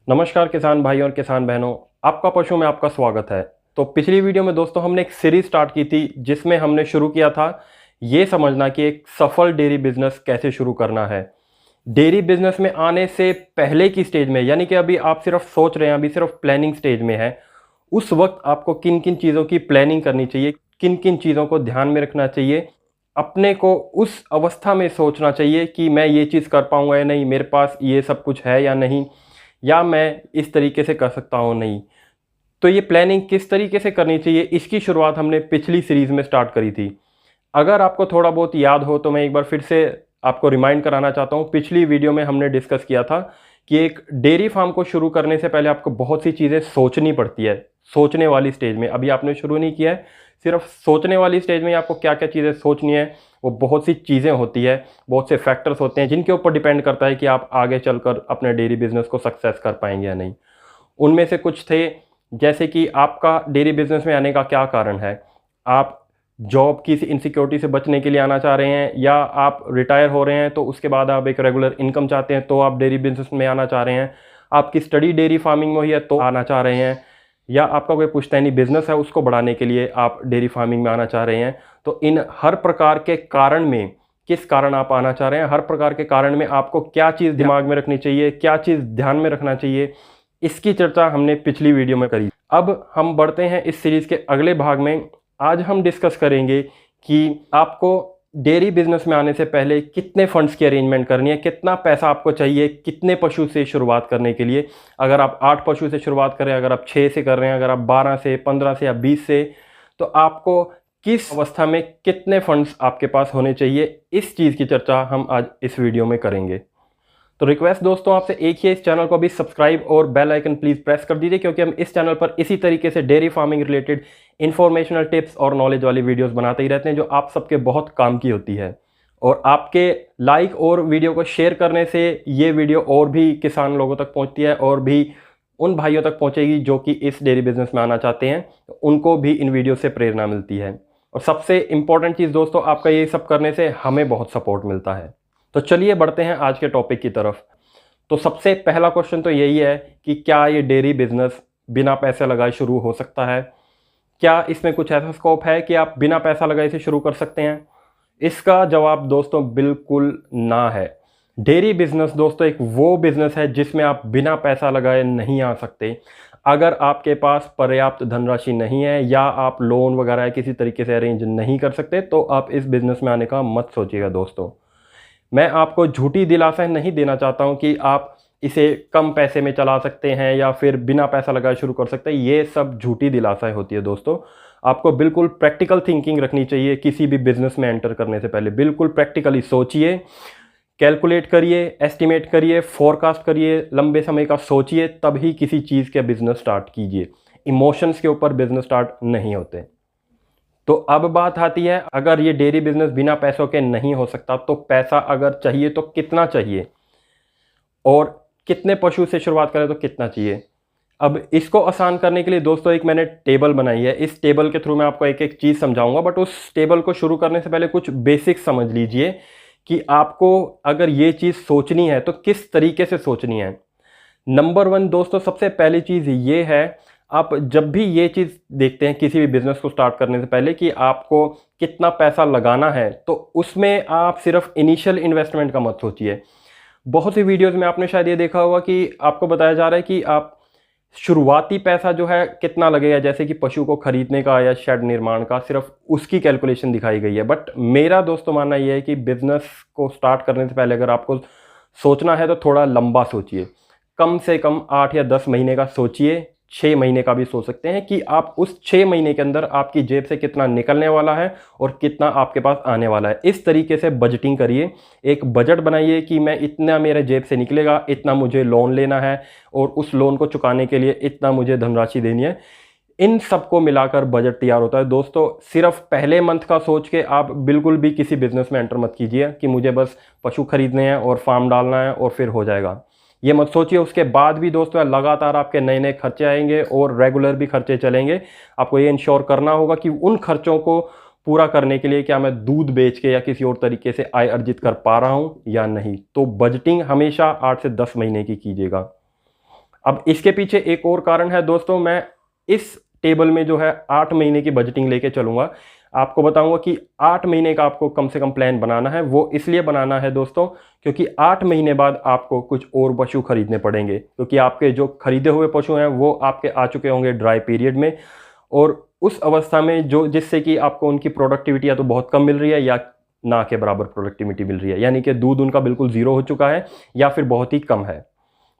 नमस्कार किसान भाई और किसान बहनों, आपका पशु में आपका स्वागत है। तो पिछली वीडियो में दोस्तों हमने एक सीरीज स्टार्ट की थी जिसमें हमने शुरू किया था ये समझना कि एक सफल डेयरी बिजनेस कैसे शुरू करना है। डेयरी बिजनेस में आने से पहले की स्टेज में, यानी कि अभी आप सिर्फ सोच रहे हैं, अभी सिर्फ प्लानिंग स्टेज में है, उस वक्त आपको किन किन चीज़ों की प्लानिंग करनी चाहिए, किन किन चीज़ों को ध्यान में रखना चाहिए, अपने को उस अवस्था में सोचना चाहिए कि मैं ये चीज़ कर पाऊंगा या नहीं, मेरे पास ये सब कुछ है या नहीं, या मैं इस तरीके से कर सकता हूँ नहीं। तो ये प्लानिंग किस तरीके से करनी चाहिए, इसकी शुरुआत हमने पिछली सीरीज़ में स्टार्ट करी थी। अगर आपको थोड़ा बहुत याद हो तो मैं एक बार फिर से आपको रिमाइंड कराना चाहता हूँ। पिछली वीडियो में हमने डिस्कस किया था कि एक डेयरी फार्म को शुरू करने से पहले आपको बहुत सी चीज़ें सोचनी पड़ती है। सोचने वाली स्टेज में अभी आपने शुरू नहीं किया है, सिर्फ सोचने वाली स्टेज में आपको क्या क्या चीज़ें सोचनी है, वो बहुत सी चीज़ें होती है, बहुत से फैक्टर्स होते हैं जिनके ऊपर डिपेंड करता है कि आप आगे चलकर अपने डेयरी बिजनेस को सक्सेस कर पाएंगे या नहीं। उनमें से कुछ थे जैसे कि आपका डेयरी बिजनेस में आने का क्या कारण है, आप जॉब की इनसिक्योरिटी से बचने के लिए आना चाह रहे हैं, या आप रिटायर हो रहे हैं तो उसके बाद आप एक रेगुलर इनकम चाहते हैं तो आप डेयरी बिजनेस में आना चाह रहे हैं, आपकी स्टडी डेयरी फार्मिंग में हुई है तो आना चाह रहे हैं, या आपका कोई पुश्तैनी बिजनेस है उसको बढ़ाने के लिए आप डेयरी फार्मिंग में आना चाह रहे हैं। तो इन हर प्रकार के कारण में किस कारण आप आना चाह रहे हैं, हर प्रकार के कारण में आपको क्या चीज़ दिमाग में रखनी चाहिए, क्या चीज़ ध्यान में रखना चाहिए, इसकी चर्चा हमने पिछली वीडियो में करी। अब हम बढ़ते हैं इस सीरीज़ के अगले भाग में। आज हम डिस्कस करेंगे कि आपको डेयरी बिजनेस में आने से पहले कितने फंड्स की अरेंजमेंट करनी है, कितना पैसा आपको चाहिए, कितने पशु से शुरुआत करने के लिए। अगर आप 8 पशु से शुरुआत करें, अगर आप 6 से कर रहे हैं, अगर आप 12 से, 15 से या 20 से, तो आपको किस अवस्था में कितने फंड्स आपके पास होने चाहिए, इस चीज़ की चर्चा हम आज इस वीडियो में करेंगे। तो रिक्वेस्ट दोस्तों आपसे एक ही है, इस चैनल को अभी सब्सक्राइब और बेल आइकन प्लीज़ प्रेस कर दीजिए, क्योंकि हम इस चैनल पर इसी तरीके से dairy farming related informational tips और नॉलेज वाली वीडियोस बनाते ही रहते हैं जो आप सबके बहुत काम की होती है। और आपके लाइक और वीडियो को शेयर करने से ये वीडियो और भी किसान लोगों तक पहुंचती है और भी उन भाइयों तक पहुंचेगी जो कि इस डेयरी बिजनेस में आना चाहते हैं, तो उनको भी इन वीडियो से प्रेरणा मिलती है। और सबसे इंपॉर्टेंट चीज़ दोस्तों, आपका ये सब करने से हमें बहुत सपोर्ट मिलता है। तो चलिए बढ़ते हैं आज के टॉपिक की तरफ। तो सबसे पहला क्वेश्चन तो यही है कि क्या ये डेयरी बिजनेस बिना पैसे लगाए शुरू हो सकता है? क्या इसमें कुछ ऐसा स्कोप है कि आप बिना पैसा लगाए इसे शुरू कर सकते हैं? इसका जवाब दोस्तों बिल्कुल ना है। डेयरी बिजनेस दोस्तों एक वो बिजनेस है जिसमें आप बिना पैसा लगाए नहीं आ सकते। अगर आपके पास पर्याप्त धनराशि नहीं है या आप लोन वगैरह किसी तरीके से अरेंज नहीं कर सकते, तो आप इस बिजनेस में आने का मत सोचिएगा दोस्तों। मैं आपको झूठी दिलासा नहीं देना चाहता हूं कि आप इसे कम पैसे में चला सकते हैं या फिर बिना पैसा लगाए शुरू कर सकते हैं। ये सब झूठी दिलासाएं होती है दोस्तों। आपको बिल्कुल प्रैक्टिकल थिंकिंग रखनी चाहिए किसी भी बिजनेस में एंटर करने से पहले। बिल्कुल प्रैक्टिकली सोचिए, कैलकुलेट करिए, एस्टिमेट करिए, फोरकास्ट करिए, लंबे समय का सोचिए, तभी किसी चीज़ के बिजनेस स्टार्ट कीजिए। इमोशंस के ऊपर बिजनेस स्टार्ट नहीं होते। तो अब बात आती है, अगर ये डेयरी बिजनेस बिना पैसों के नहीं हो सकता तो पैसा अगर चाहिए तो कितना चाहिए, और कितने पशु से शुरुआत करें तो कितना चाहिए। अब इसको आसान करने के लिए दोस्तों एक मैंने टेबल बनाई है। इस टेबल के थ्रू मैं आपको एक एक चीज़ समझाऊंगा, बट उस टेबल को शुरू करने से पहले कुछ बेसिक्स समझ लीजिए कि आपको अगर ये चीज़ सोचनी है तो किस तरीके से सोचनी है। नंबर 1 दोस्तों, सबसे पहली चीज़ ये है, आप जब भी ये चीज़ देखते हैं किसी भी बिज़नेस को स्टार्ट करने से पहले कि आपको कितना पैसा लगाना है, तो उसमें आप सिर्फ इनिशियल इन्वेस्टमेंट का मत सोचिए। बहुत सी वीडियोस में आपने शायद ये देखा होगा कि आपको बताया जा रहा है कि आप शुरुआती पैसा जो है कितना लगेगा, जैसे कि पशु को खरीदने का या शेड निर्माण का, सिर्फ उसकी कैलकुलेशन दिखाई गई है। बट मेरा दोस्तों मानना यह है कि बिज़नेस को स्टार्ट करने से पहले अगर आपको सोचना है तो थोड़ा लंबा सोचिए। कम से कम 8 या 10 महीने का सोचिए, 6 महीने का भी सोच सकते हैं कि आप उस 6 महीने के अंदर आपकी जेब से कितना निकलने वाला है और कितना आपके पास आने वाला है। इस तरीके से बजटिंग करिए, एक बजट बनाइए कि मैं इतना मेरे जेब से निकलेगा, इतना मुझे लोन लेना है और उस लोन को चुकाने के लिए इतना मुझे धनराशि देनी है। इन सबको मिलाकर बजट तैयार होता है दोस्तों। सिर्फ पहले मंथ का सोच के आप बिल्कुल भी किसी बिजनेस में एंटर मत कीजिए कि मुझे बस पशु खरीदने हैं और फार्म डालना है और फिर हो जाएगा। ये मत सोचिए। उसके बाद भी दोस्तों लगातार आपके नए नए खर्चे आएंगे और रेगुलर भी खर्चे चलेंगे। आपको ये इंश्योर करना होगा कि उन खर्चों को पूरा करने के लिए क्या मैं दूध बेच के या किसी और तरीके से आय अर्जित कर पा रहा हूँ या नहीं। तो बजटिंग हमेशा 8 से 10 महीने की कीजिएगा। अब इसके पीछे एक और कारण है दोस्तों, मैं इस टेबल में जो है 8 महीने की बजटिंग लेके चलूंगा। आपको बताऊंगा कि 8 महीने का आपको कम से कम प्लान बनाना है। वो इसलिए बनाना है दोस्तों क्योंकि 8 महीने बाद आपको कुछ और पशु खरीदने पड़ेंगे, क्योंकि आपके जो खरीदे हुए पशु हैं वो आपके आ चुके होंगे ड्राई पीरियड में, और उस अवस्था में जो जिससे कि आपको उनकी प्रोडक्टिविटी या तो बहुत कम मिल रही है या ना के बराबर प्रोडक्टिविटी मिल रही है, यानी कि दूध उनका बिल्कुल ज़ीरो हो चुका है या फिर बहुत ही कम है।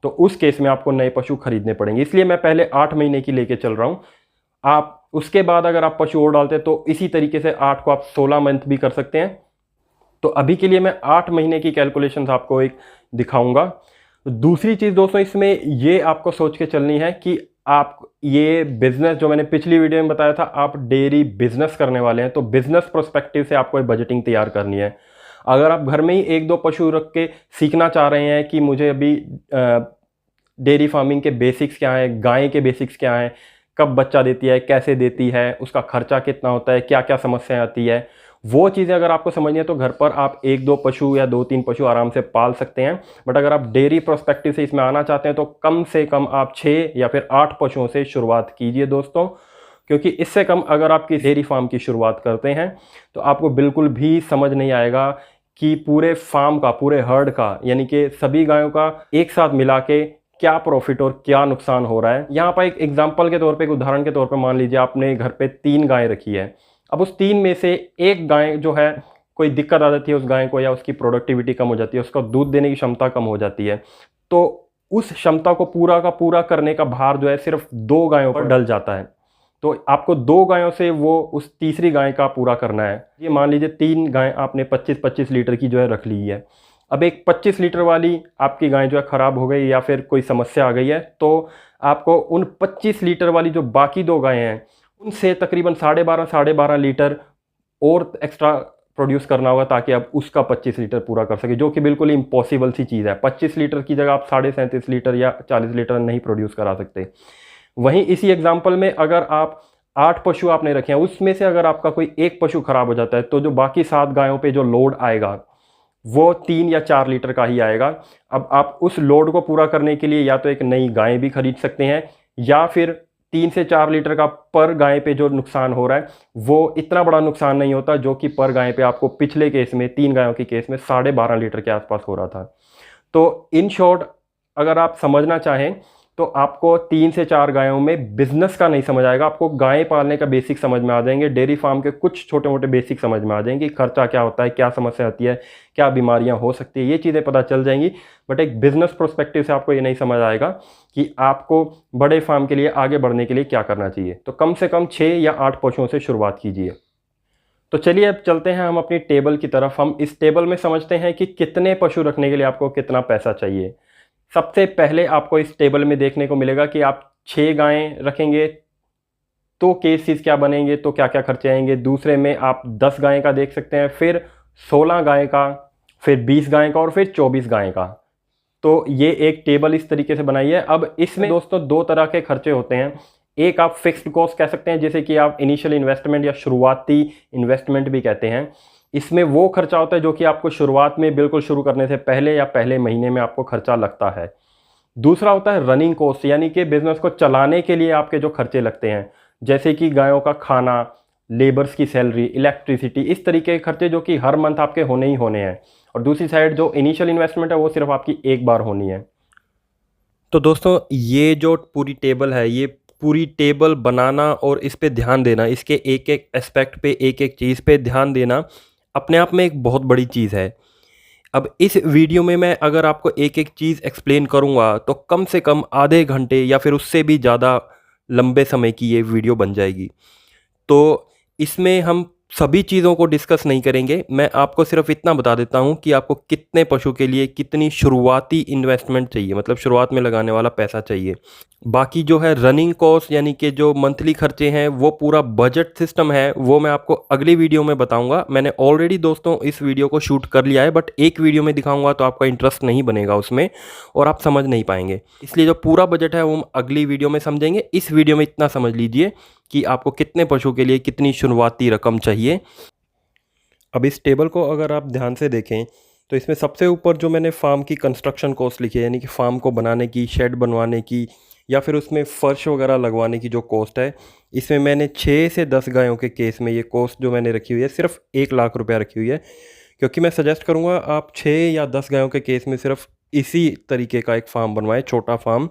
तो उस केस में आपको नए पशु खरीदने पड़ेंगे, इसलिए मैं पहले 8 महीने की लेके चल रहा हूँ। आप उसके बाद अगर आप पशु और डालते हैं तो इसी तरीके से 8 को आप 16 मंथ भी कर सकते हैं। तो अभी के लिए मैं 8 महीने की कैलकुलेशंस आपको एक दिखाऊंगा। दूसरी चीज़ दोस्तों इसमें ये आपको सोच के चलनी है कि आप ये बिजनेस जो मैंने पिछली वीडियो में बताया था, आप डेयरी बिजनेस करने वाले हैं, तो बिजनेस पर्सपेक्टिव से आपको एक बजटिंग तैयार करनी है। अगर आप घर में ही 1-2 पशु रख के सीखना चाह रहे हैं कि मुझे अभी डेयरी फार्मिंग के बेसिक्स क्या हैं, गाय के बेसिक्स क्या हैं, कब बच्चा देती है, कैसे देती है, उसका खर्चा कितना होता है, क्या क्या समस्याएं आती है, वो चीज़ें अगर आपको समझनी है तो घर पर आप 1-2 पशु या 2-3 पशु आराम से पाल सकते हैं। बट अगर आप डेयरी पर्सपेक्टिव से इसमें आना चाहते हैं तो कम से कम आप 6 या फिर 8 पशुओं से शुरुआत कीजिए दोस्तों, क्योंकि इससे कम अगर आप किसी डेयरी फार्म की शुरुआत करते हैं तो आपको बिल्कुल भी समझ नहीं आएगा कि पूरे फार्म का, पूरे हर्ड का, यानी कि सभी गायों का एक साथ मिला के क्या प्रॉफिट और क्या नुकसान हो रहा है। यहाँ पर एक एग्जाम्पल के तौर पे, एक उदाहरण के तौर पे मान लीजिए आपने घर पे 3 गाय रखी है। अब उस 3 में से एक गाय जो है कोई दिक्कत आ जाती है उस गाय को, या उसकी प्रोडक्टिविटी कम हो जाती है, उसका दूध देने की क्षमता कम हो जाती है, तो उस क्षमता को पूरा का पूरा करने का भार जो है सिर्फ 2 गायों पर डल जाता है। तो आपको 2 गायों से वो उस तीसरी गाय का पूरा करना है। ये मान लीजिए 3 गाय आपने 25-25 लीटर की जो है रख ली है। अब एक 25 लीटर वाली आपकी गाय जो है ख़राब हो गई या फिर कोई समस्या आ गई है, तो आपको उन 25 लीटर वाली जो बाकी 2 गायें हैं उनसे तकरीबन 12.5 लीटर और एक्स्ट्रा प्रोड्यूस करना होगा, ताकि आप उसका 25 लीटर पूरा कर सके, जो कि बिल्कुल इम्पॉसिबल सी चीज़ है। 25 लीटर की जगह आप 37.5 लीटर या 40 लीटर नहीं प्रोड्यूस करा सकते। वहीं इसी एग्जाम्पल में अगर आप 8 पशु आपने रखे हैं, उसमें से अगर आपका कोई एक पशु खराब हो जाता है तो जो बाकी 7 गायों पे जो लोड आएगा वो 3 या 4 लीटर का ही आएगा। अब आप उस लोड को पूरा करने के लिए या तो एक नई गाय भी खरीद सकते हैं, या फिर 3 से 4 लीटर का पर गाय पे जो नुकसान हो रहा है वो इतना बड़ा नुकसान नहीं होता जो कि पर गाय पे आपको पिछले केस में 3 गायों के केस में 12.5 लीटर के आसपास हो रहा था। तो इन शॉर्ट अगर आप समझना चाहें तो आपको 3 से 4 गायों में बिजनेस का नहीं समझ आएगा, आपको गाय पालने का बेसिक समझ में आ जाएंगे, डेयरी फार्म के कुछ छोटे मोटे बेसिक समझ में आ जाएंगे, खर्चा क्या होता है, क्या समस्या आती है, क्या बीमारियां हो सकती है, ये चीज़ें पता चल जाएंगी। बट एक बिजनेस पर्सपेक्टिव से आपको ये नहीं समझ आएगा कि आपको बड़े फार्म के लिए आगे बढ़ने के लिए क्या करना चाहिए। तो कम से कम 6 या 8 पशुओं से शुरुआत कीजिए। तो चलिए अब चलते हैं हम अपनी टेबल की तरफ। हम इस टेबल में समझते हैं कि कितने पशु रखने के लिए आपको कितना पैसा चाहिए। सबसे पहले आपको इस टेबल में देखने को मिलेगा कि आप 6 गायें रखेंगे तो केसेस क्या बनेंगे, तो क्या क्या खर्चे आएंगे। दूसरे में आप 10 गायें का देख सकते हैं, फिर 16 गाय का, फिर 20 गाय का और फिर 24 गाय का। तो ये एक टेबल इस तरीके से बनाई है। अब इसमें दोस्तों 2 तरह के खर्चे होते हैं। एक आप फिक्स्ड कॉस्ट कह सकते हैं, जैसे कि आप इनिशियल इन्वेस्टमेंट या शुरुआती इन्वेस्टमेंट भी कहते हैं। इसमें वो खर्चा होता है जो कि आपको शुरुआत में बिल्कुल शुरू करने से पहले या पहले महीने में आपको खर्चा लगता है। दूसरा होता है रनिंग कॉस्ट, यानी कि बिजनेस को चलाने के लिए आपके जो खर्चे लगते हैं, जैसे कि गायों का खाना, लेबर्स की सैलरी, इलेक्ट्रिसिटी, इस तरीके के खर्चे जो कि हर मंथ आपके होने ही होने हैं। और दूसरी साइड जो इनिशियल इन्वेस्टमेंट है वो सिर्फ आपकी एक बार होनी है। तो दोस्तों ये जो पूरी टेबल है, ये पूरी टेबल बनाना और इस पे ध्यान देना, इसके एक एक एस्पेक्ट पे, एक एक चीज़ पे ध्यान देना अपने आप में एक बहुत बड़ी चीज़ है। अब इस वीडियो में मैं अगर आपको एक एक चीज़ एक्सप्लेन करूँगा तो कम से कम आधे घंटे या फिर उससे भी ज़्यादा लंबे समय की ये वीडियो बन जाएगी। तो इसमें हम सभी चीज़ों को डिस्कस नहीं करेंगे, मैं आपको सिर्फ इतना बता देता हूँ कि आपको कितने पशु के लिए कितनी शुरुआती इन्वेस्टमेंट चाहिए, मतलब शुरुआत में लगाने वाला पैसा चाहिए। बाकी जो है रनिंग कॉस्ट यानी कि जो मंथली खर्चे हैं, वो पूरा बजट सिस्टम है, वो मैं आपको अगली वीडियो में बताऊंगा। मैंने ऑलरेडी दोस्तों इस वीडियो को शूट कर लिया है, बट एक वीडियो में दिखाऊंगा तो आपका इंटरेस्ट नहीं बनेगा उसमें और आप समझ नहीं पाएंगे। इसलिए जो पूरा बजट है वो हम अगली वीडियो में समझेंगे। इस वीडियो में इतना समझ लीजिए कि आपको कितने पशु के लिए कितनी शुरुआती रकम चाहिए। अब इस टेबल को अगर आप ध्यान से देखें तो इसमें सबसे ऊपर जो मैंने फार्म की कंस्ट्रक्शन कॉस्ट लिखी है, यानी कि फार्म को बनाने की, शेड बनवाने की या फिर उसमें फ़र्श वगैरह लगवाने की जो कॉस्ट है, इसमें मैंने 6 से 10 गायों के केस में ये कॉस्ट जो मैंने रखी हुई है सिर्फ 1 लाख रुपया रखी हुई है। क्योंकि मैं सजेस्ट करूँगा आप 6 या 10 गायों के केस में सिर्फ इसी तरीके का एक फ़ार्म बनवाएं, छोटा फ़ार्म,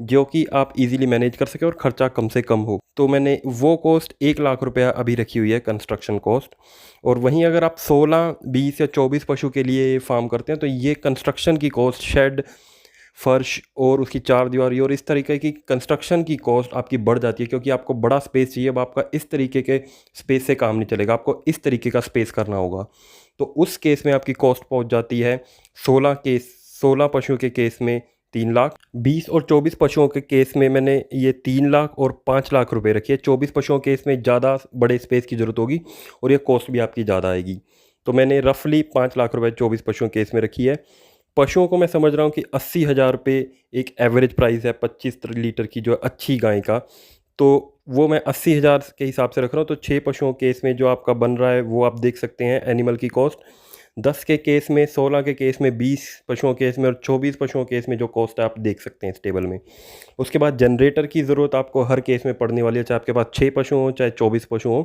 जो कि आप इजीली मैनेज कर सकें और ख़र्चा कम से कम हो। तो मैंने वो कॉस्ट 1 लाख रुपया अभी रखी हुई है कंस्ट्रक्शन कॉस्ट। और वहीं अगर आप 16, 20 या 24 पशु के लिए फ़ार्म करते हैं तो ये कंस्ट्रक्शन की कॉस्ट, शेड, फर्श और उसकी चारदीवारी और इस तरीके की कंस्ट्रक्शन की कॉस्ट आपकी बढ़ जाती है, क्योंकि आपको बड़ा स्पेस चाहिए। अब आपका इस तरीके के स्पेस से काम नहीं चलेगा, आपको इस तरीके का स्पेस करना होगा। तो उस केस में आपकी कॉस्ट पहुंच जाती है 16 पशुओं के केस में 3 लाख, 20 और 24 पशुओं के केस में मैंने ये 3 लाख और 5 लाख रुपए रखी है। 24 पशुओं के केस में ज़्यादा बड़े स्पेस की ज़रूरत होगी और ये कॉस्ट भी आपकी ज़्यादा आएगी। तो मैंने रफली 5 लाख रुपए 24 पशुओं के केस में रखी है। पशुओं को मैं समझ रहा हूँ कि 80,000 रुपये एक एवरेज प्राइस है 25 लीटर की जो अच्छी गाय का, तो वो मैं 80,000 के हिसाब से रख रहा हूँ। तो 6 पशुओं के केस में जो आपका बन रहा है वो आप देख सकते हैं एनिमल की कॉस्ट। 10 के केस में, 16 के केस में, 20 पशुओं के केस में और 24 पशुओं के केस में जो कॉस्ट है आप देख सकते हैं इस टेबल में। उसके बाद जनरेटर की ज़रूरत आपको हर केस में पड़ने वाली है, चाहे आपके पास 6 पशु हों चाहे 24 पशु हों।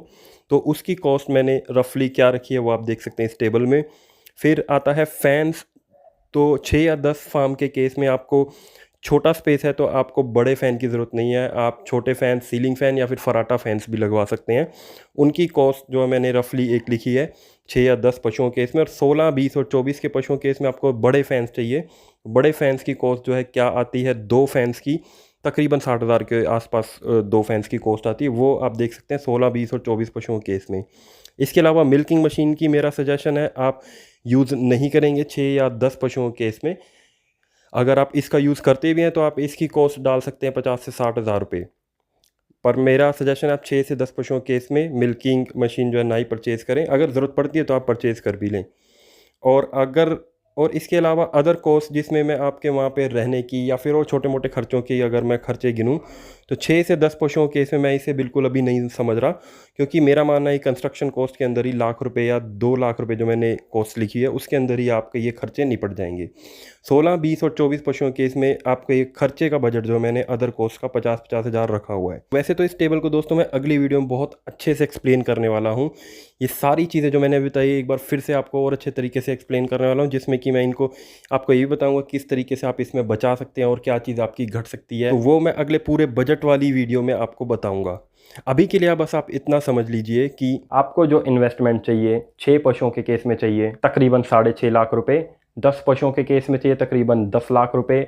तो उसकी कॉस्ट मैंने रफली क्या रखी है वो आप देख सकते हैं इस टेबल में। फिर आता है फैंस। तो 6 या 10 फार्म के केस में आपको छोटा स्पेस है तो आपको बड़े फ़ैन की ज़रूरत नहीं है। आप छोटे फ़ैन, सीलिंग फ़ैन या फिर फराटा फैंस भी लगवा सकते हैं। उनकी कॉस्ट जो मैंने रफली एक लिखी है 6 या 10 पशुओं के केस में। और 16, 20 और 24 के पशुओं के केस में आपको बड़े फ़ैंस चाहिए। बड़े फ़ैंस की कॉस्ट जो है क्या आती है, 2 फैंस की तकरीबन 60,000 के आसपास 2 फैंस की कॉस्ट आती है। वो आप देख सकते हैं 16, 20 और 24 पशुओं के केस में। इसके अलावा मिल्किंग मशीन की मेरा सजेशन है आप यूज़ नहीं करेंगे 6 या 10 पशुओं के केस में। अगर आप इसका यूज़ करते भी हैं तो आप इसकी कॉस्ट डाल सकते हैं 50 से 60,000 रुपये। पर मेरा सजेशन है आप 6 से 10 पशुओं के केस में मिल्किंग मशीन जो है ना ही परचेज़ करें। अगर ज़रूरत पड़ती है तो आप परचेज़ कर भी लें। और इसके अलावा अदर कॉस्ट जिसमें मैं आपके वहाँ पे रहने की या फिर और छोटे मोटे खर्चों की अगर मैं खर्चे गिनूँ तो 6 से 10 पशुओं के केस में मैं इसे बिल्कुल अभी नहीं समझ रहा, क्योंकि मेरा मानना है कंस्ट्रक्शन कॉस्ट के अंदर ही लाख रुपए या 2 लाख रुपए जो मैंने कॉस्ट लिखी है उसके अंदर ही आपके ये खर्चे निपट जाएंगे। 16, 20 और 24 पशुओं के केस में आपके ये खर्चे का बजट जो मैंने अदर कॉस्ट का 50-50 हज़ार रखा हुआ है। वैसे तो इस टेबल को दोस्तों मैं अगली वीडियो में बहुत अच्छे से एक्सप्लेन करने वाला हूँ। ये सारी चीज़ें जो मैंने बताई एक बार फिर से आपको और अच्छे तरीके से एक्सप्लेन करने वाला हूँ, जिसमें कि मैं इनको आपको ये भी बताऊंगा किस तरीके से आप इसमें बचा सकते हैं और क्या चीज़ आपकी घट सकती है। तो वो मैं अगले पूरे बजट वाली वीडियो में आपको बताऊंगा। अभी के लिए बस आप इतना समझ लीजिए कि आपको जो इन्वेस्टमेंट चाहिए 6 पशुओं के केस में चाहिए तकरीबन 6.5 लाख रुपए, 10 पशुओं के केस में चाहिए तकरीबन 10 लाख रुपए,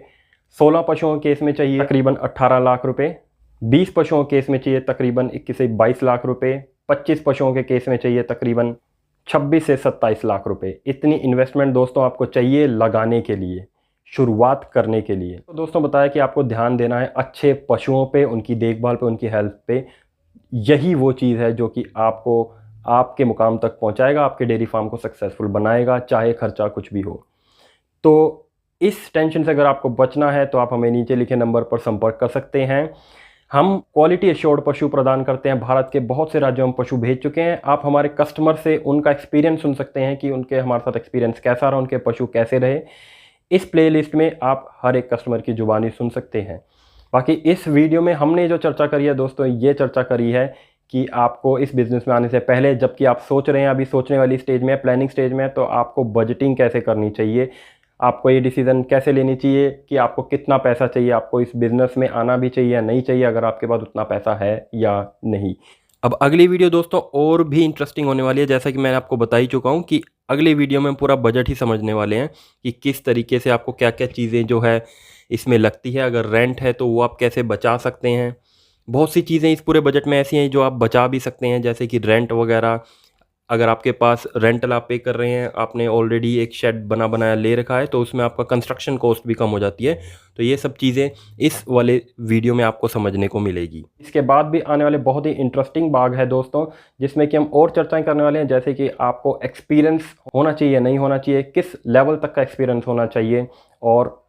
16 पशुओं के केस में चाहिए तकरीबन 18 लाख रुपए, 20 पशुओं के केस में चाहिए तकरीबन 21 से 22 लाख रुपए, 25 पशुओं के केस में चाहिए तकरीबन 26 से 27 लाख रुपए। इतनी इन्वेस्टमेंट दोस्तों आपको चाहिए लगाने के लिए, शुरुआत करने के लिए। तो दोस्तों बताया कि आपको ध्यान देना है अच्छे पशुओं पे, उनकी देखभाल पे, उनकी हेल्थ पे। यही वो चीज़ है जो कि आपको आपके मुकाम तक पहुंचाएगा, आपके डेयरी फार्म को सक्सेसफुल बनाएगा, चाहे खर्चा कुछ भी हो। तो इस टेंशन से अगर आपको बचना है तो आप हमें नीचे लिखे नंबर पर संपर्क कर सकते हैं। हम क्वालिटी एश्योर्ड पशु प्रदान करते हैं। भारत के बहुत से राज्यों में पशु भेज चुके हैं। आप हमारे कस्टमर से उनका एक्सपीरियंस सुन सकते हैं कि उनके हमारे साथ एक्सपीरियंस कैसा रहा, उनके पशु कैसे रहे। इस प्लेलिस्ट में आप हर एक कस्टमर की जुबानी सुन सकते हैं। बाकी इस वीडियो में हमने जो चर्चा करी है दोस्तों, ये चर्चा करी है कि आपको इस बिज़नेस में आने से पहले, जबकि आप सोच रहे हैं, अभी सोचने वाली स्टेज में, प्लानिंग स्टेज में, तो आपको बजटिंग कैसे करनी चाहिए, आपको ये डिसीज़न कैसे लेनी चाहिए कि आपको कितना पैसा चाहिए, आपको इस बिज़नेस में आना भी चाहिए या नहीं चाहिए, अगर आपके पास उतना पैसा है या नहीं। अब अगली वीडियो दोस्तों और भी इंटरेस्टिंग होने वाली है। जैसा कि मैंने आपको बता ही चुका हूँ कि अगली वीडियो में पूरा बजट ही समझने वाले हैं कि किस तरीके से आपको क्या क्या चीज़ें जो है इसमें लगती है। अगर रेंट है तो वो आप कैसे बचा सकते हैं। बहुत सी चीज़ें इस पूरे बजट में ऐसी हैं जो आप बचा भी सकते हैं, जैसे कि रेंट वगैरह। अगर आपके पास रेंटल आप पे कर रहे हैं, आपने ऑलरेडी एक शेड बना बनाया ले रखा है, तो उसमें आपका कंस्ट्रक्शन कॉस्ट भी कम हो जाती है। तो ये सब चीज़ें इस वाले वीडियो में आपको समझने को मिलेगी। इसके बाद भी आने वाले बहुत ही इंटरेस्टिंग भाग है दोस्तों, जिसमें कि हम और चर्चाएं करने वाले हैं, जैसे कि आपको एक्सपीरियंस होना चाहिए, नहीं होना चाहिए, किस लेवल तक का एक्सपीरियंस होना चाहिए और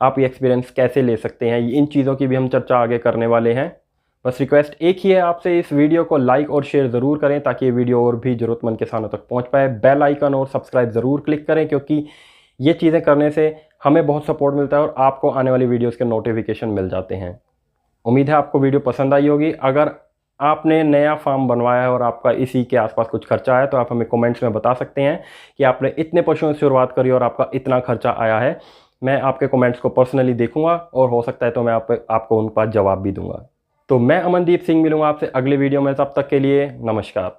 आप ये एक्सपीरियंस कैसे ले सकते हैं। इन चीज़ों की भी हम चर्चा आगे करने वाले हैं। बस रिक्वेस्ट एक ही है आपसे, इस वीडियो को लाइक और शेयर ज़रूर करें ताकि ये वीडियो और भी ज़रूरतमंद किसानों तक पहुंच पाए। बेल आइकन और सब्सक्राइब ज़रूर क्लिक करें, क्योंकि ये चीज़ें करने से हमें बहुत सपोर्ट मिलता है और आपको आने वाली वीडियोस के नोटिफिकेशन मिल जाते हैं। उम्मीद है आपको वीडियो पसंद आई होगी। अगर आपने नया फार्म बनवाया है और आपका इसी के आसपास कुछ खर्चा आया तो आप हमें कमेंट्स में बता सकते हैं कि आपने इतने पशुओं से शुरुआत करी और आपका इतना खर्चा आया है। मैं आपके कमेंट्स को पर्सनली देखूंगा और हो सकता है तो मैं आपको उन पर जवाब भी दूंगा। तो मैं अमनदीप सिंह मिलूंगा आपसे अगले वीडियो में, तब तक के लिए नमस्कार।